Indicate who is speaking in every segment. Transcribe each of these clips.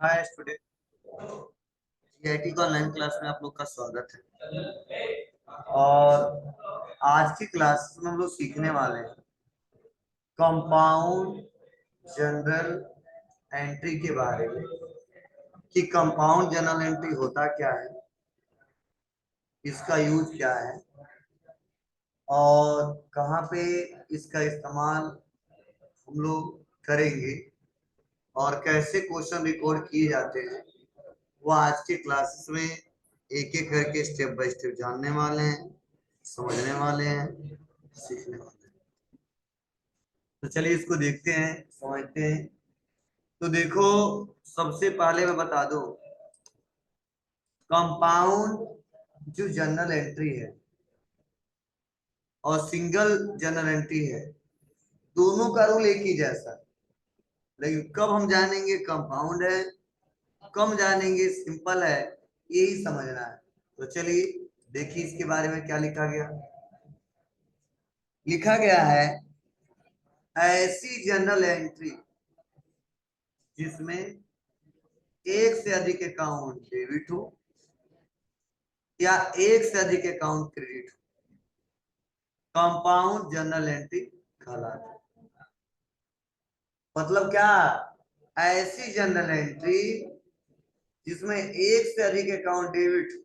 Speaker 1: Hi student, GIT का online class में आप लोग का स्वागत है। और आज की क्लास में हम लोग सीखने वाले हैं कंपाउंड जनरल एंट्री के बारे में कि कंपाउंड जनरल एंट्री होता क्या है, इसका यूज क्या है और कहाँ पे इसका इस्तेमाल हम लोग करेंगे और कैसे क्वेश्चन रिकॉर्ड किए जाते हैं। वो आज के क्लासेस में एक एक करके स्टेप बाय स्टेप जानने वाले हैं, समझने वाले हैं, सीखने वाले हैं। तो चलिए इसको देखते हैं, समझते हैं। तो देखो, सबसे पहले मैं बता दूं, कंपाउंड जो जनरल एंट्री है और सिंगल जनरल एंट्री है, दोनों का रूल एक ही जैसा है। लेकिन कब हम जानेंगे कंपाउंड है, कम जानेंगे सिंपल है, यही समझना है। तो चलिए देखिए इसके बारे में क्या लिखा गया। लिखा गया है ऐसी जनरल एंट्री जिसमें एक से अधिक अकाउंट डेबिट हो या एक से अधिक अकाउंट क्रेडिट हो, कंपाउंड जनरल एंट्री कहलाती है। मतलब क्या? ऐसी जनरल एंट्री जिसमें एक से अधिक अकाउंट डेबिट हो,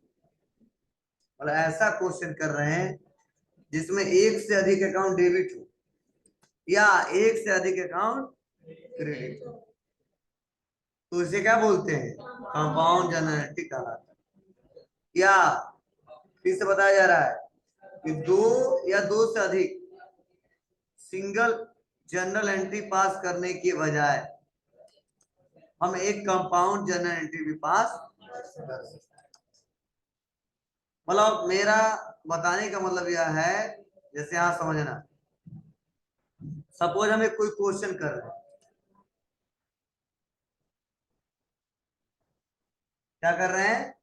Speaker 1: मतलब ऐसा क्वेश्चन कर रहे हैं जिसमें एक से अधिक अकाउंट डेबिट हो या एक से अधिक अकाउंट क्रेडिट हो, तो इसे क्या बोलते हैं? कंपाउंड जनरल एंट्री कहलाता है। या फिर से बताया जा रहा है कि दो या दो से अधिक सिंगल जनरल एंट्री पास करने के बजाय हम एक कंपाउंड जनरल एंट्री भी पास कर सकते हैं। मतलब मेरा बताने का मतलब यह है, जैसे यहां समझना, सपोज हम एक कोई क्वेश्चन कर रहे हैं। क्या कर रहे हैं?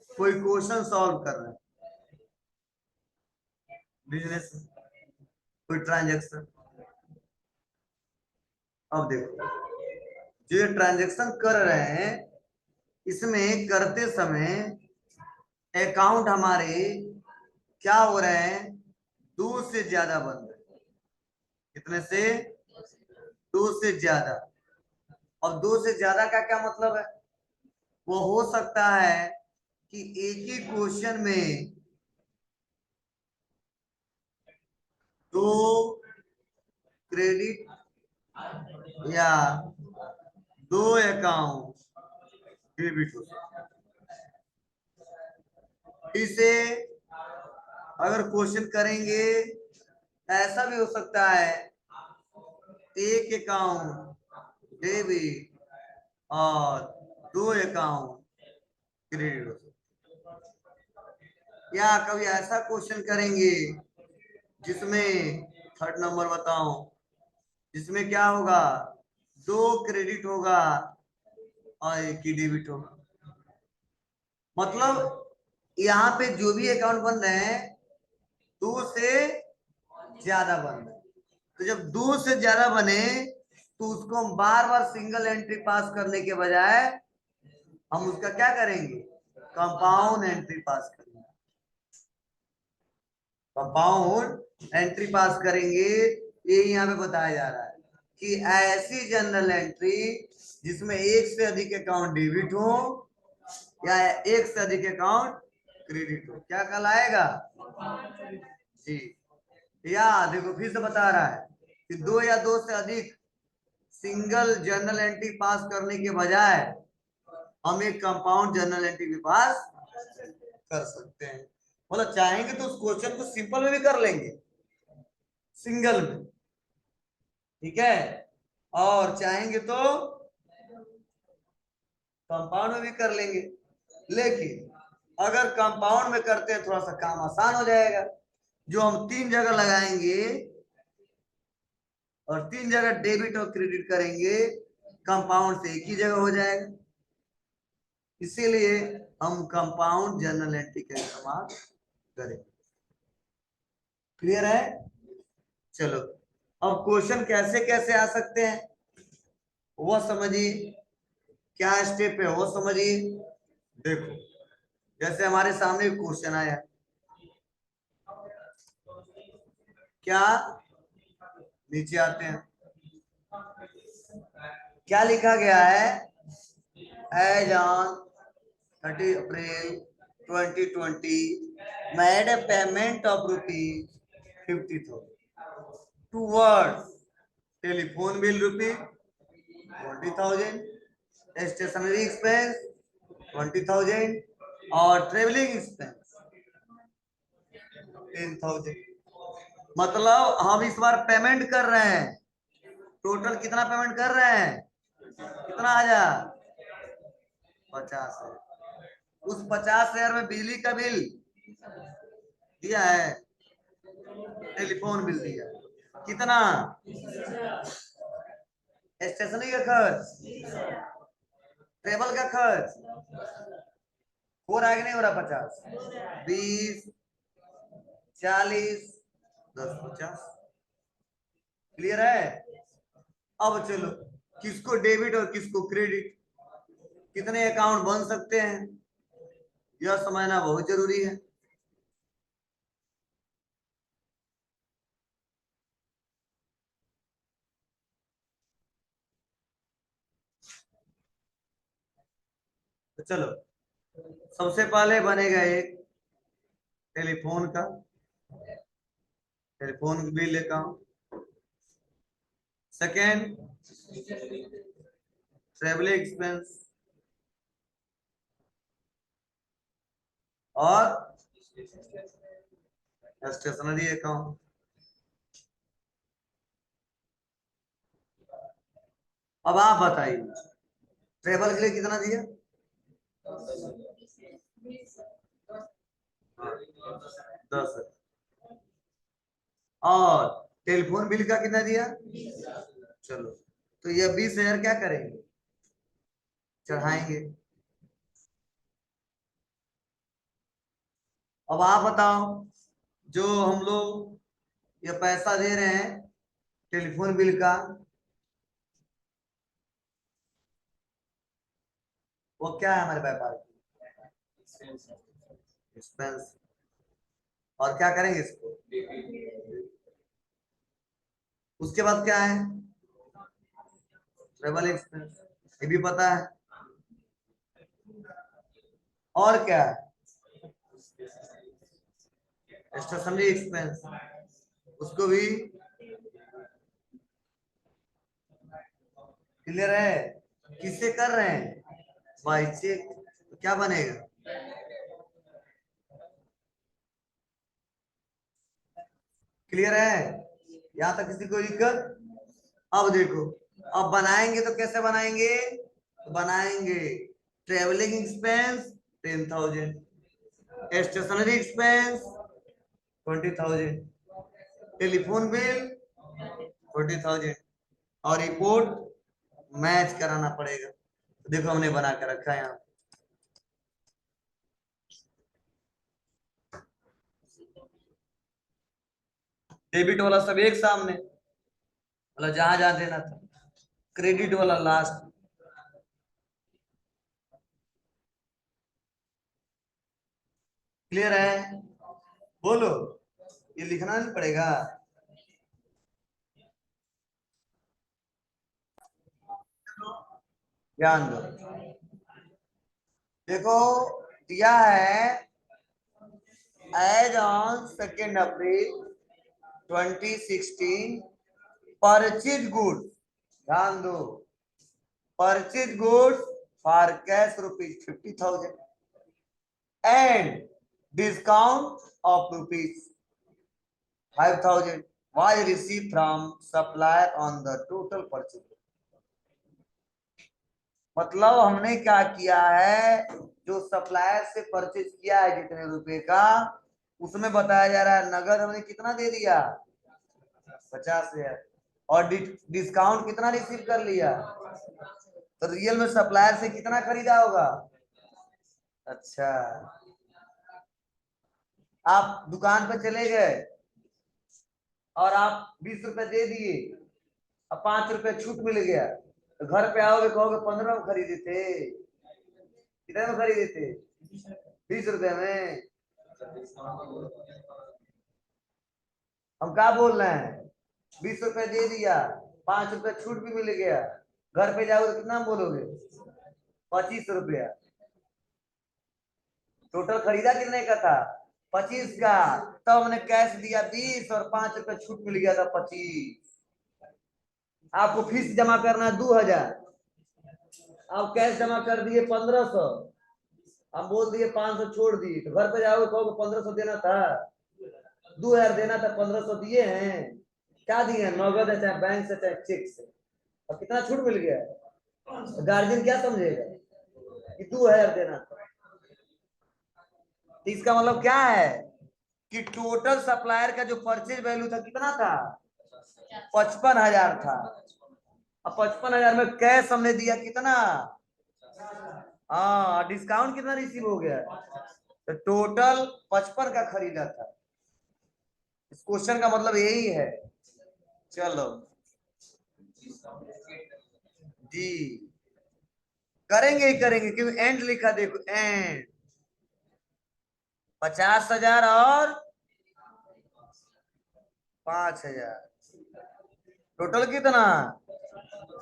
Speaker 1: कोई क्वेश्चन सॉल्व कर रहे हैं, बिजनेस, कोई ट्रांजेक्शन। अब देखो, जो ये ट्रांजेक्शन कर रहे हैं, इसमें करते समय अकाउंट हमारे क्या हो रहे हैं? दो से ज्यादा बन रहे हैं। कितने से? दो से ज्यादा। और दो से ज्यादा का क्या मतलब है? वो हो सकता है कि एक ही क्वेश्चन में दो क्रेडिट या दो अकाउंट डेबिट हो सकता है। इसे अगर क्वेश्चन करेंगे, ऐसा भी हो सकता है एक अकाउंट डेबिट और दो अकाउंट क्रेडिट हो सकता है। या कभी ऐसा क्वेश्चन करेंगे जिसमें, थर्ड नंबर बताओ, जिसमें क्या होगा? दो क्रेडिट होगा और एक ही डेबिट होगा। मतलब यहाँ पे जो भी अकाउंट बन रहे हैं, दो से ज्यादा बन रहे हैं। तो जब दो से ज्यादा बने तो उसको हम बार बार सिंगल एंट्री पास करने के बजाय हम उसका क्या करेंगे? कंपाउंड एंट्री पास करेंगे। कंपाउंड एंट्री पास करेंगे, ये यहाँ पे बताया जा रहा है कि ऐसी जनरल एंट्री जिसमें एक से अधिक अकाउंट डेबिट हो या एक से अधिक अकाउंट क्रेडिट हो, क्या कहलाएगा? जी। या देखो फिर से बता रहा है कि दो या दो से अधिक सिंगल जर्नल एंट्री पास करने के बजाय हम एक कंपाउंड जर्नल एंट्री भी पास कर सकते हैं। मतलब चाहेंगे तो उस क्वेश्चन को सिंपल में भी कर लेंगे, सिंगल में, ठीक है, और चाहेंगे तो कंपाउंड में भी कर लेंगे। लेकिन अगर कंपाउंड में करते हैं थोड़ा सा काम आसान हो जाएगा। जो हम तीन जगह लगाएंगे और तीन जगह डेबिट और क्रेडिट करेंगे, कंपाउंड से एक ही जगह हो जाएगा। इसीलिए हम कंपाउंड जर्नल एंट्री का इस्तेमाल करें। क्लियर है? चलो, अब क्वेश्चन कैसे कैसे आ सकते हैं वह समझिए। क्या स्टेप है वो समझिए। देखो जैसे हमारे सामने क्वेश्चन आया, क्या, नीचे आते हैं, क्या लिखा गया है, as on 30 April 2020 made a payment of ₹50,000 towards telephone bill ₹20,000, stationery expense 20,000 और ट्रेवलिंग एक्सपेंस 10,000। मतलब हम इस बार पेमेंट कर रहे हैं, टोटल कितना पेमेंट कर रहे हैं, कितना आया, 50,000। उस 50,000 में बिजली का बिल दिया है, टेलीफोन बिल दिया है, कितना, स्टेशनरी का खर्च, ट्रेवल का खर्च, हो रहा है कि नहीं हो रहा, 50, 20, 40, 10, 50। क्लियर है। अब चलो किसको डेबिट और किसको क्रेडिट, कितने अकाउंट बन सकते हैं, यह समझना बहुत जरूरी है। तो चलो सबसे पहले बनेगा एक टेलीफोन का, telephone bill account. Second travel expense, और स्टेशनरी अकाउंट। अब आप बताइए ट्रेवल के लिए कितना दिया, 10, और टेलीफोन बिल का कितना दिया, चलो तो ये 20,000 क्या करेंगे, चढ़ाएंगे। अब आप बताओ जो हम लोग ये पैसा दे रहे हैं टेलीफोन बिल का, वो क्या है हमारे व्यापार की एक्सपेंस, और क्या करेंगे इसको, उसके बाद क्या है, ट्रेवल एक्सपेंस, ये भी पता है, और क्या है, स्टेशनरी एक्सपेंस, उसको भी क्लियर है। किससे कर रहे हैं, बाई चेक, तो क्या बनेगा, क्लियर है, यहां तक किसी को दिक्कत। अब देखो अब बनाएंगे तो कैसे बनाएंगे, तो बनाएंगे travelling expense 10,000, stationery expense 20,000, telephone bill 40,000, और रिपोर्ट मैच कराना पड़ेगा। तो देखो हमने बना कर रखा है यहाँ, डेबिट वाला सब एक सामने, मतलब जहां जहां देना था, क्रेडिट वाला लास्ट। क्लियर है, बोलो, ये लिखना नहीं पड़ेगा, ध्यान दो। देखो दिया है as on 2 April 2016 purchase goods, ध्यान दो, purchase goods for cash ₹50,000 and discount of ₹5,000 was received from supplier on the total purchase। मतलब हमने क्या किया है, जो सप्लायर से परचेज किया है जितने रुपए का, उसमें बताया जा रहा है नगद हमने कितना दे दिया, 50,000, और डिस्काउंट कितना रिसीव कर लिया, तो रियल में सप्लायर से कितना खरीदा होगा। अच्छा, आप दुकान पे चले गए और आप 20 रुपए दे दिए, अब 5 रुपए छूट मिल गया, तो घर पे आओगे कहोगे 15 में खरीदे थे, कितने में खरीदे थे? 20 रुपए में। हम क्या बोल रहे हैं, 20 रुपए दे दिया, 5 रुपए छूट भी मिल गया, घर पे जाओगे तो कितना बोलोगे? 25 रुपया। टोटल खरीदा कितने का था? 25 का। तब हमने कैश दिया 20 और 5 रुपए छूट मिल गया था 25। आपको फीस जमा करना है 2000, आप कैश जमा कर दिए 1500, हम बोल दिए 500 छोड़ दिए, तो घर पे जाओगे कहोगे 1500 देना था, 2000 देना था, 1500 दिए हैं। क्या दिए हैं? नगद है, चाहे बैंक से चाहे चेक से। और कितना छूट मिल गया? तो गार्जियन क्या समझेगा कि 2000 देना था। तो इसका मतलब क्या है कि टोटल सप्लायर का जो परचेज वैल्यू था कितना था? 55,000 था। अब 55,000 में कैश हमने दिया कितना? हाँ, डिस्काउंट कितना रिसीव हो गया? तो टोटल 55 का खरीदा था। इस क्वेश्चन का मतलब यही है। चलो जी, करेंगे ही करेंगे, क्योंकि एंड लिखा देखो, एंड 50,000 और 5,000, टोटल कितना?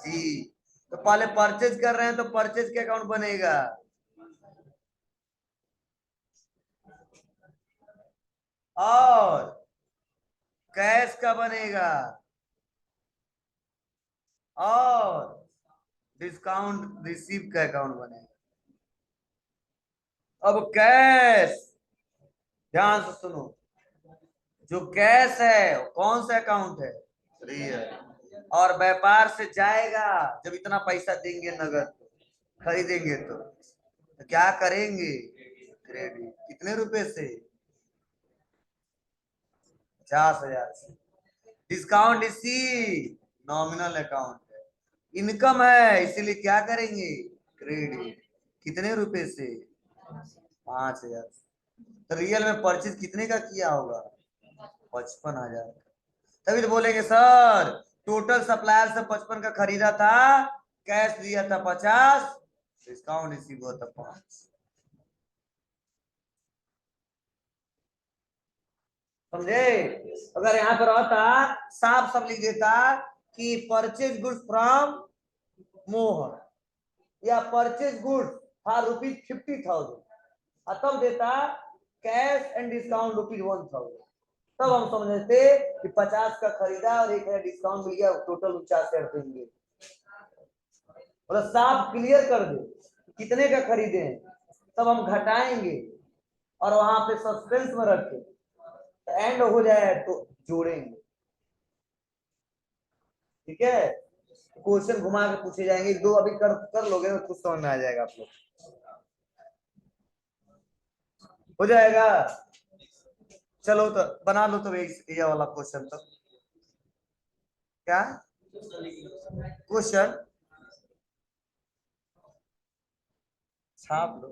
Speaker 1: जी। तो पहले परचेज कर रहे हैं तो परचेज के अकाउंट बनेगा, और कैश का बनेगा, और डिस्काउंट रिसीव का अकाउंट बनेगा। अब कैश, ध्यान से सुनो, जो कैश है कौन सा अकाउंट है? रियल। और व्यापार से जाएगा जब इतना पैसा देंगे नगद, खरीदेंगे तो क्या करेंगे? क्रेडिट। कितने रुपए से? 50,000 से। डिस्काउंट इसी नॉमिनल अकाउंट है, इनकम है, इसीलिए क्या करेंगे? क्रेडिट। कितने रुपए से? 5,000। तो रियल में परचेज कितने का किया होगा? 55,000। तभी तो बोलेंगे सर टोटल सप्लायर से 55 का खरीदा था, कैश दिया था 50, डिस्काउंट रिसीव हुआ था 5। समझे? अगर यहाँ पर रहता साफ सब लिख देता कि परचेज गुड्स फ्रॉम मोहन, या परचेज गुड्स फॉर ₹50,000, और तब देता कैश एंड डिस्काउंट ₹1,000, तब हम समझते कि 50 का खरीदा और 1,000 डिस्काउंट मिल गया, टोटल 49,000 देंगे। मतलब साफ क्लियर कर दे कितने का खरीदे हैं, तब हम घटाएंगे और वहां पे सस्पेंस में रखे, तो एंड हो जाए तो जोड़ेंगे। ठीक है? क्वेश्चन घुमा के पूछे जाएंगे, दो अभी कर लोगे तो कुछ समझ में आ जाएगा आप लोग, हो जाएगा। चलो तो बना लो तो ये वाला क्वेश्चन तो, क्या क्वेश्चन छाप लो।